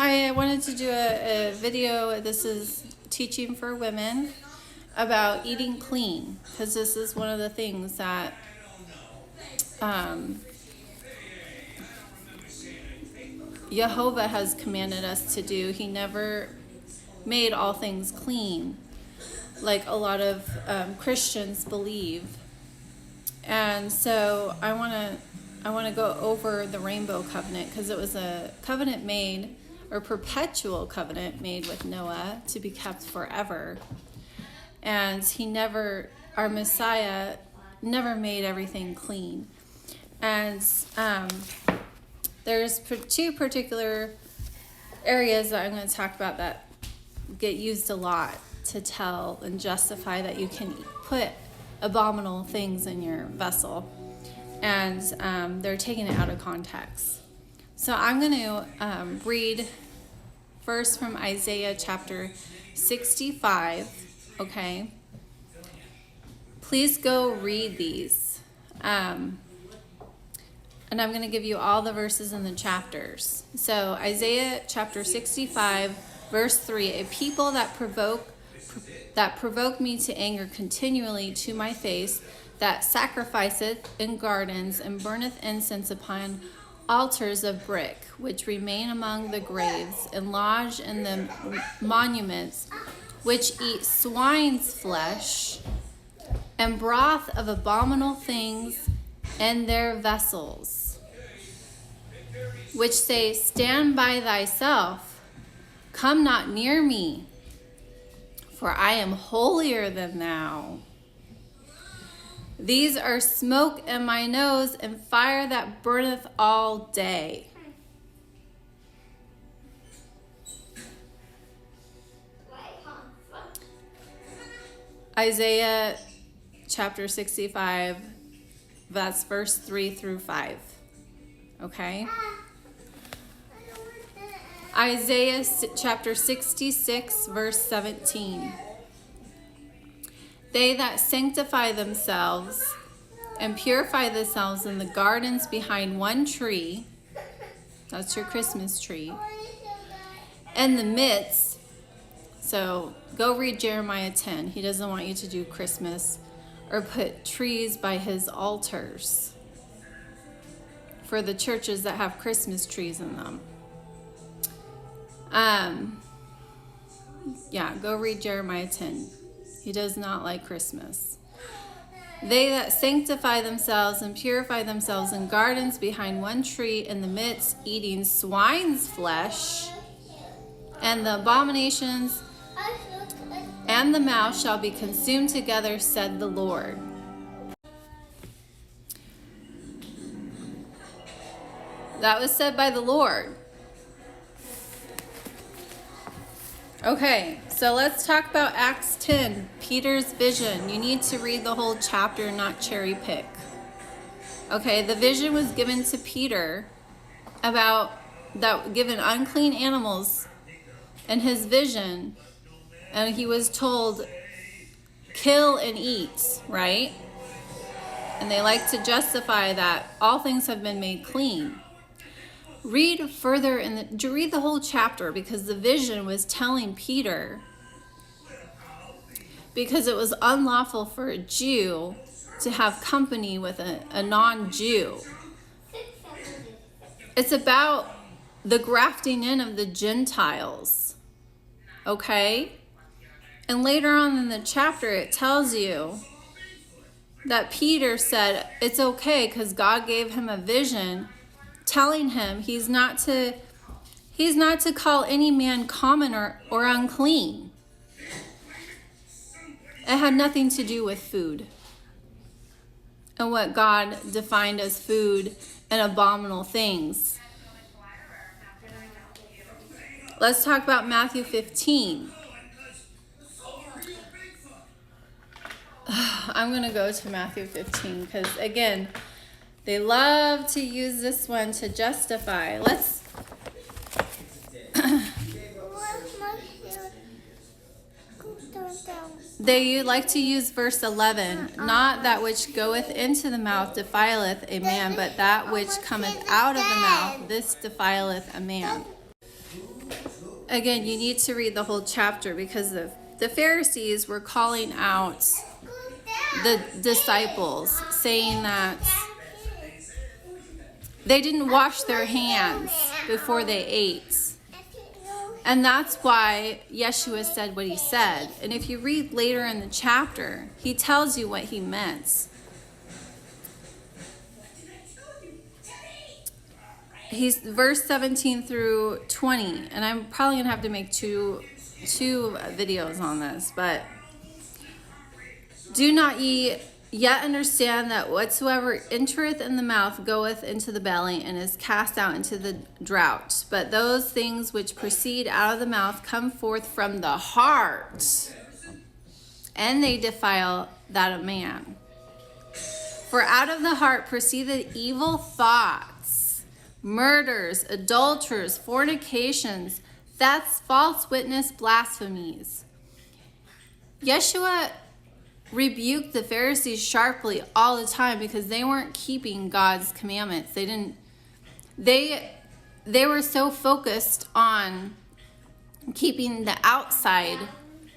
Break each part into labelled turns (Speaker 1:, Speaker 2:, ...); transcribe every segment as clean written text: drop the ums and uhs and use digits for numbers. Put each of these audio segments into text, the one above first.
Speaker 1: Hi, I wanted to do a video. This is teaching for women about eating clean, because this is one of the things that Jehovah has commanded us to do. He never made all things clean, like a lot of Christians believe. And so I want to go over the rainbow covenant, because it was a covenant made, or perpetual covenant made with Noah to be kept forever. And our Messiah never made everything clean. And there's two particular areas that I'm going to talk about that get used a lot to tell and justify that you can put abominable things in your vessel. And they're taking it out of context. So I'm going to read first from Isaiah chapter 65, okay? Please go read these. And I'm going to give you all the verses in the chapters. So Isaiah chapter 65, verse 3, a people that provoke me to anger continually to my face, that sacrificeth in gardens and burneth incense upon altars of brick, which remain among the graves and lodge in the monuments, which eat swine's flesh and broth of abominable things in their vessels, which say, stand by thyself, come not near me, for I am holier than thou. These are smoke in my nose and fire that burneth all day. Isaiah chapter 65, that's verse 3 through 5. Okay? Isaiah chapter 66, verse 17. They that sanctify themselves and purify themselves in the gardens behind one tree, that's your Christmas tree, in the midst, so go read Jeremiah 10. He doesn't want you to do Christmas or put trees by his altars for the churches that have Christmas trees in them. Go read Jeremiah 10. He does not like Christmas. They that sanctify themselves and purify themselves in gardens behind one tree in the midst, eating swine's flesh, and the abominations and the mouth shall be consumed together, said the Lord. That was said by the Lord. Okay, so let's talk about Acts 10, Peter's vision. You need to read the whole chapter, not cherry pick. Okay, the vision was given to Peter about that given unclean animals in his vision, and he was told, kill and eat, right? And they like to justify that all things have been made clean. Read further read the whole chapter, because the vision was telling Peter, because it was unlawful for a Jew to have company with a non-Jew. It's about the grafting in of the Gentiles, okay? And later on in the chapter, it tells you that Peter said it's okay because God gave him a vision telling him he's not to call any man common or unclean. It had nothing to do with food and what God defined as food and abominable things. Let's talk about Matthew 15. I'm going to go to Matthew 15 because, again, they love to use this one to justify. They like to use verse 11. Not that which goeth into the mouth defileth a man, but that which cometh out of the mouth, this defileth a man. again, you need to read the whole chapter because the Pharisees were calling out the disciples, saying that they didn't wash their hands before they ate. And that's why Yeshua said what he said. And if you read later in the chapter, he tells you what he meant. He's verse 17 through 20, and I'm probably gonna have to make two videos on this, but do not ye yet understand that whatsoever entereth in the mouth goeth into the belly and is cast out into the draught, but those things which proceed out of the mouth come forth from the heart, and they defile that of man. For out of the heart proceedeth evil thoughts, murders, adulterers, fornications, thefts, false witness, blasphemies. Yeshua rebuked the Pharisees sharply all the time because they weren't keeping God's commandments. They were so focused on keeping the outside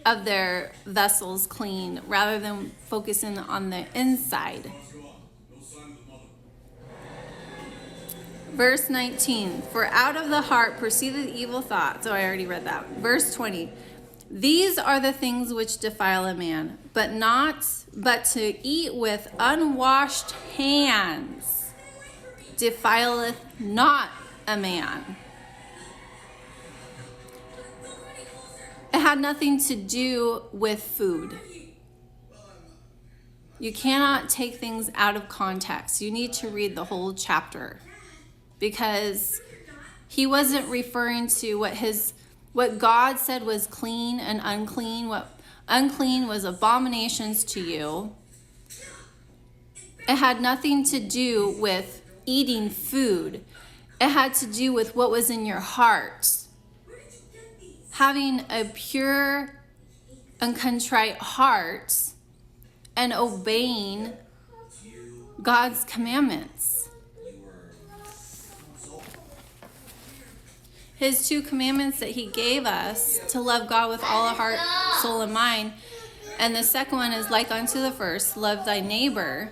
Speaker 1: of their vessels clean rather than focusing on the inside. Verse 19, for out of the heart proceedeth evil thoughts. Oh, I already read that. Verse 20, these are the things which defile a man, but to eat with unwashed hands defileth not a man. It had nothing to do with food. You cannot take things out of context. You need to read the whole chapter, because he wasn't referring to what God said was clean and unclean. What unclean was abominations to you. It had nothing to do with eating food. It had to do with what was in your heart. Having a pure and contrite heart and obeying God's commandments. His 2 commandments that he gave us, to love God with all our heart, soul, and mind. And the second one is like unto the first, love thy neighbor,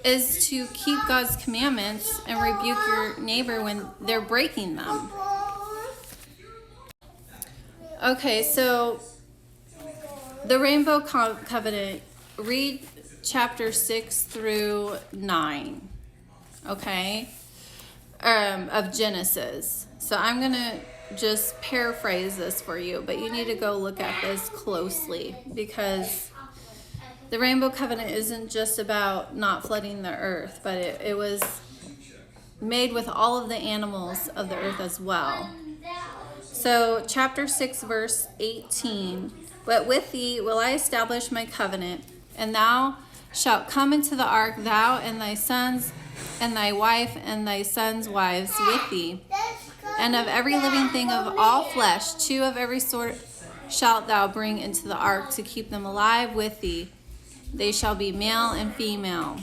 Speaker 1: is to keep God's commandments and rebuke your neighbor when they're breaking them. Okay, so the Rainbow Covenant, read chapter 6 through 9, okay, of Genesis. So I'm going to just paraphrase this for you, but you need to go look at this closely, because the Rainbow Covenant isn't just about not flooding the earth, but it was made with all of the animals of the earth as well. So chapter 6, verse 18, but with thee will I establish my covenant, and thou shalt come into the ark, thou and thy sons and thy wife and thy sons' wives with thee. And of every living thing of all flesh, 2 of every sort shalt thou bring into the ark to keep them alive with thee. They shall be male and female.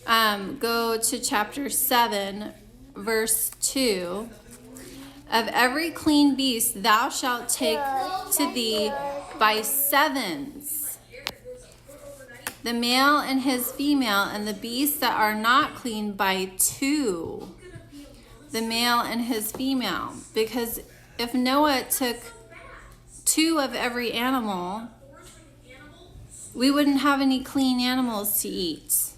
Speaker 1: Go to chapter 7, verse 2. Of every clean beast thou shalt take to thee by sevens, the male and his female, and the beasts that are not clean by 2, the male and his female. Because if Noah took 2 of every animal, we wouldn't have any clean animals to eat.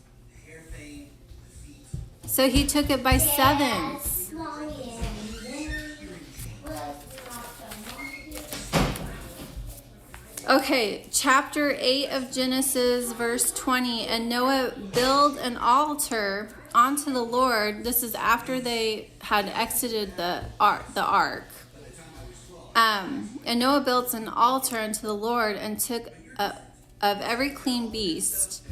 Speaker 1: So he took it by sevens. Okay, chapter 8 of Genesis, verse 20. And Noah built an altar unto the Lord. This is after they had exited the ark. And Noah built an altar unto the Lord, and took of every clean beast,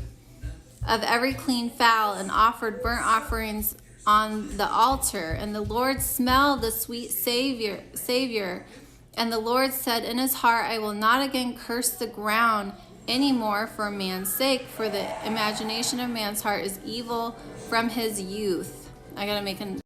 Speaker 1: of every clean fowl, and offered burnt offerings on the altar. And the Lord smelled the sweet Savior. And the Lord said in his heart, I will not again curse the ground any more for man's sake, for the imagination of man's heart is evil from his youth. I gotta make an